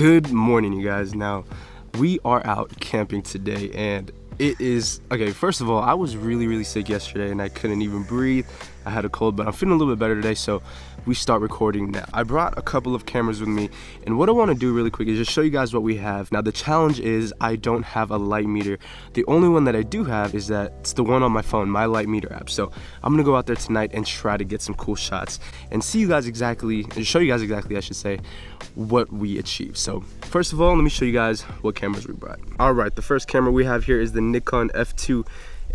Good morning, you guys. Now, we are out camping today, and it is, okay, first of all, I was really sick yesterday and I couldn't even breathe. I had a cold, but I'm feeling a little bit better today, so we start recording now. I brought a couple of cameras with me, and what I want to do really quick is just show you guys what we have. Now, the challenge is I don't have a light meter. The only one that I do have is that it's the one on my phone, my light meter app. So I'm gonna go out there tonight and try to get some cool shots and see you guys exactly, and show you guys exactly, I should say, what we achieved. So first of all, let me show you guys what cameras we brought. All right, the first camera we have here is the Nikon F2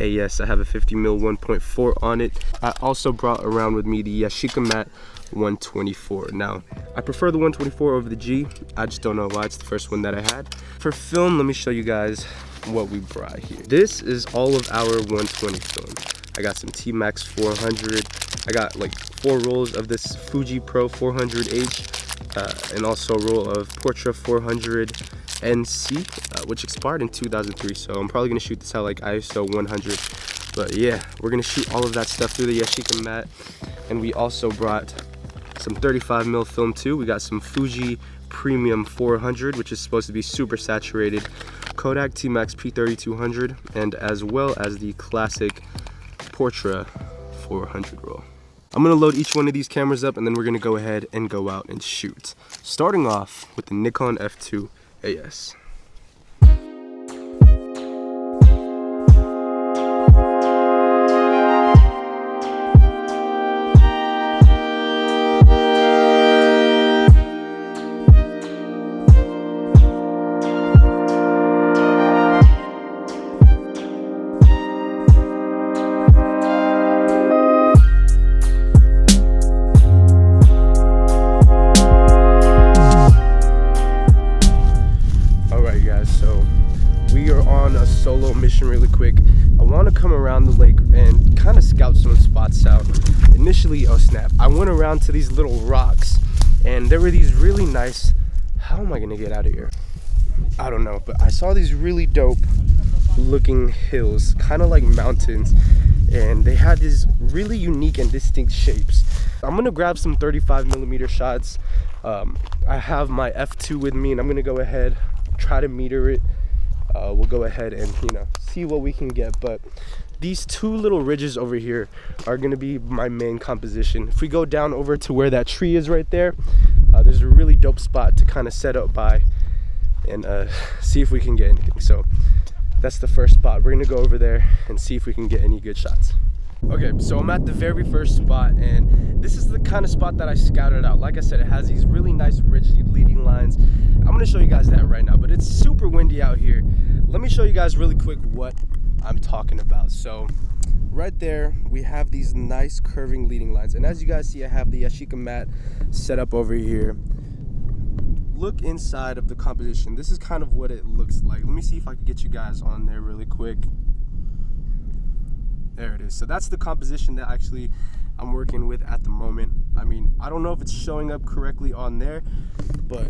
AS. I have a 50mm 1.4 on it. I also brought around with me the Yashica matte 124. Now, I prefer the 124 over the G. I just don't know why. It's the first one that I had. For film, let me show you guys what we brought here. This is all of our 120 film. I got some T-Max 400. I got like 4 rolls of this Fuji Pro 400H, and also a roll of Portra 400 NC, which expired in 2003. So I'm probably gonna shoot this out like ISO 100. But yeah, we're gonna shoot all of that stuff through the Yashica matte. And we also brought some 35mm film too. We got some Fuji Premium 400, which is supposed to be super saturated, Kodak T-Max P3200, and as well as the classic Portra 400 roll. I'm gonna load each one of these cameras up, and then we're gonna go ahead and go out and shoot. Starting off with the Nikon F2 AS. Solo mission really quick. I want to come around the lake and kind of scout some spots out. Initially, oh snap, I went around to these little rocks and there were these really nice, how am I gonna get out of here? I don't know, but I saw these really dope looking hills, kind of like mountains, and they had these really unique and distinct shapes. I'm gonna grab some 35mm shots. I have my F2 with me, and I'm gonna go ahead, try to meter it. We'll go ahead and, you know, see what we can get. But these two little ridges over here are going to be my main composition. If we go down over to where that tree is right there, there's a really dope spot to kind of set up by and see if we can get anything. So that's the first spot. We're going to go over there and see if we can get any good shots. Okay, so I'm at the very first spot, and this is the kind of spot that I scouted out. Like I said, it has these really nice ridge leading lines. I'm gonna show you guys that right now, but it's super windy out here. Let me show you guys really quick what I'm talking about. So right there, we have these nice curving leading lines. And as you guys see, I have the Yashica matte set up over here. Look inside of the composition. This is kind of what it looks like. Let me see if I can get you guys on there really quick. There it is. So that's the composition that actually I'm working with at the moment. I mean, I don't know if it's showing up correctly on there, but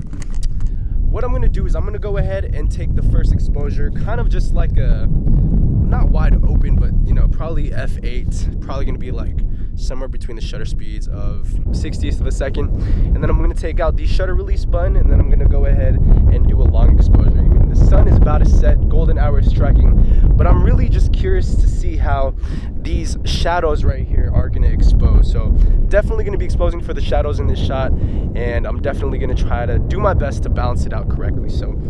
what I'm gonna do is I'm gonna go ahead and take the first exposure, kind of just like a, not wide open, but you know, probably f8, probably gonna be like somewhere between the shutter speeds of 60th of a second. And then I'm gonna take out the shutter release button, and then I'm gonna go ahead and do a long exposure. I mean, the sun is about to set, golden hour is striking, but I'm really just curious to see how these shadows right here are gonna expose. So definitely gonna be exposing for the shadows in this shot, and I'm definitely gonna try to do my best to balance it out correctly. So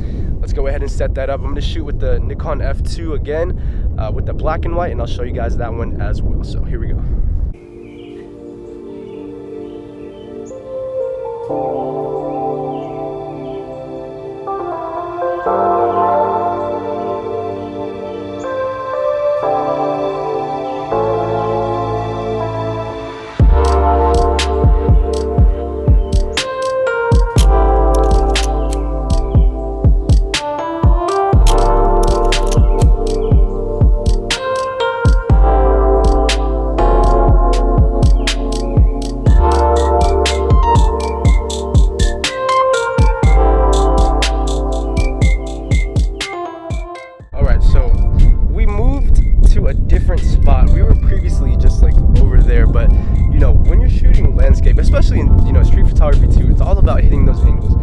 let's go ahead and set that up. I'm gonna shoot with the Nikon F2 again, with the black and white, and I'll show you guys that one as well. So here we go. Especially in, you know, street photography too, it's all about hitting those angles.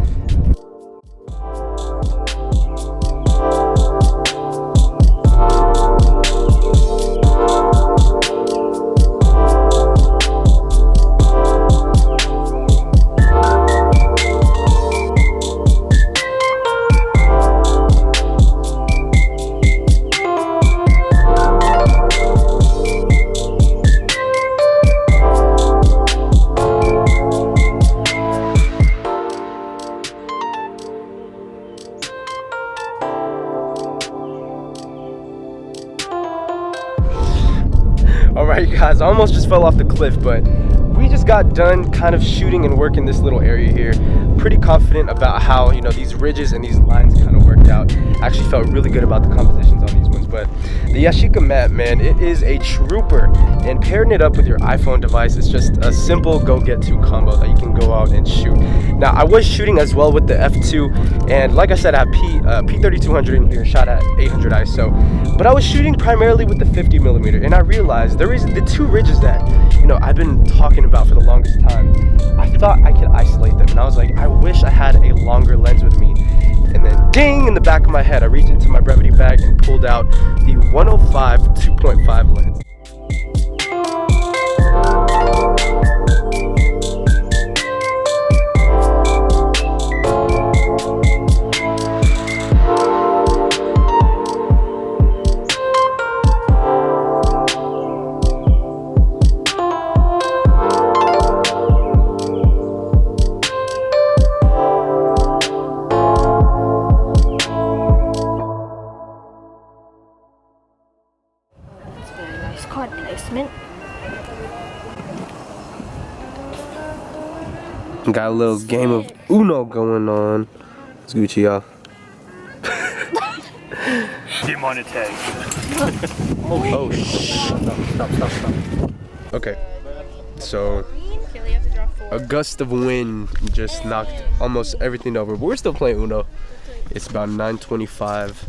I almost just fell off the cliff, but we just got done kind of shooting and working this little area here. Pretty confident about how, you know, these ridges and these lines kind of worked out. Actually felt really good about the compositions on these ones. But the Yashica mat, man, it is a trooper. And pairing it up with your iPhone device is just a simple go-get-to combo that you can go out and shoot. Now, I was shooting as well with the F2, and like I said, I have P3200 in here, shot at 800 ISO. But I was shooting primarily with the 50mm, and I realized there is the two ridges that, you know, I've been talking about for the longest time. I thought I could isolate them, and I was like, I wish I had a longer lens with me. And then ding, in the back of my head, I reached into my brevity bag and pulled out the 105 2.5 lens. Card placement. Got a little game of Uno going on. It's Gucci, y'all. Demonetized. Oh, stop. Okay, so a gust of wind just knocked almost everything over. But we're still playing Uno. It's about 9:25.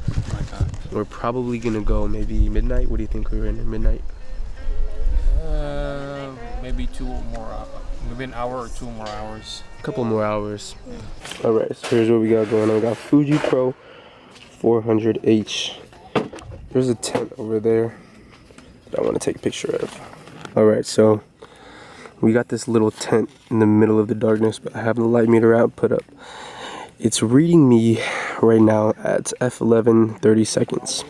We're probably gonna go maybe midnight. What do you think we were in at midnight? Maybe 2 more, maybe an hour or 2 more hours. A couple more hours. All right, so here's what we got going on. We got Fuji Pro 400H. There's a tent over there that I want to take a picture of. All right, so we got this little tent in the middle of the darkness, but I have the light meter out put up. It's reading me right now at f11 30 seconds.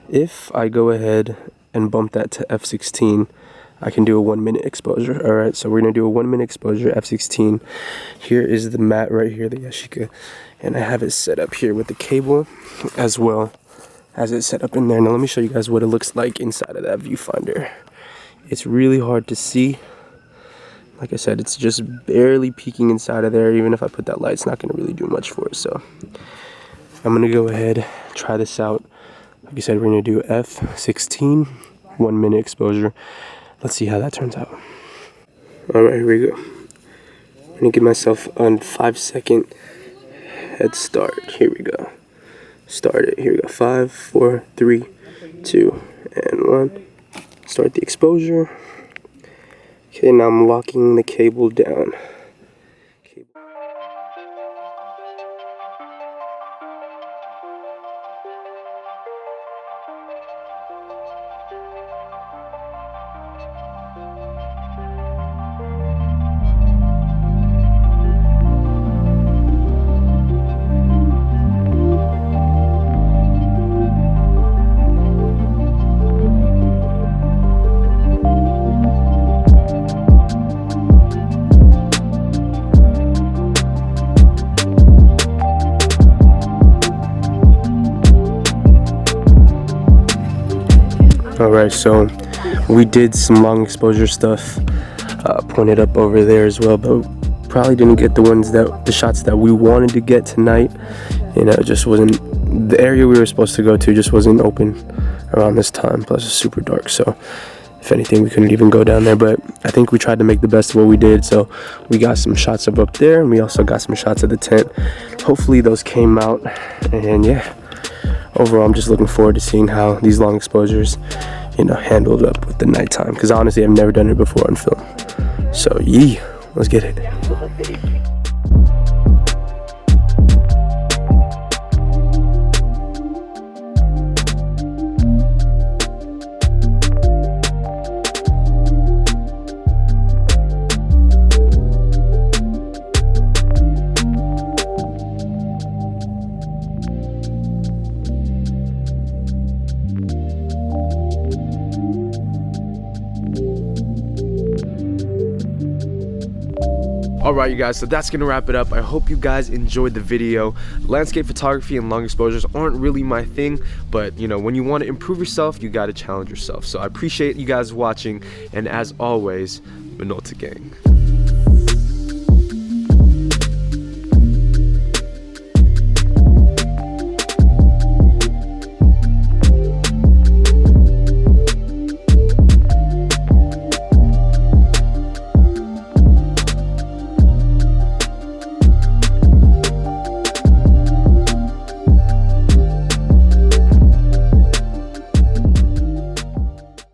If I go ahead and bump that to f16, I can do a 1 minute exposure. All right, so we're gonna do a 1 minute exposure, f16. Here is the mat right here, the Yashica, and I have it set up here with the cable as well as it set up in there. Now let me show you guys what it looks like inside of that viewfinder. It's really hard to see. Like I said, it's just barely peeking inside of there. Even if I put that light, it's not gonna really do much for it. So I'm gonna go ahead, try this out. Like I said, we're gonna do f16, 1 minute exposure. Let's see how that turns out. All right, here we go. I'm gonna give myself a 5-second head start. Here we go. Start it. Here we go. 5, 4, 3, 2, and 1. Start the exposure. Okay, now I'm locking the cable down. Alright, so we did some long exposure stuff, pointed up over there as well, but probably didn't get the shots that we wanted to get tonight. You know, it just wasn't, the area we were supposed to go to just wasn't open around this time, plus it's super dark, so if anything we couldn't even go down there. But I think we tried to make the best of what we did, so we got some shots of up there, and we also got some shots of the tent. Hopefully those came out, and yeah, overall I'm just looking forward to seeing how these long exposures, you know, handled up with the nighttime, because honestly I've never done it before on film. So yeah, let's get it. Alright you guys, so that's gonna wrap it up. I hope you guys enjoyed the video. Landscape photography and long exposures aren't really my thing, but you know, when you want to improve yourself, you gotta challenge yourself. So I appreciate you guys watching, and as always, Minolta gang.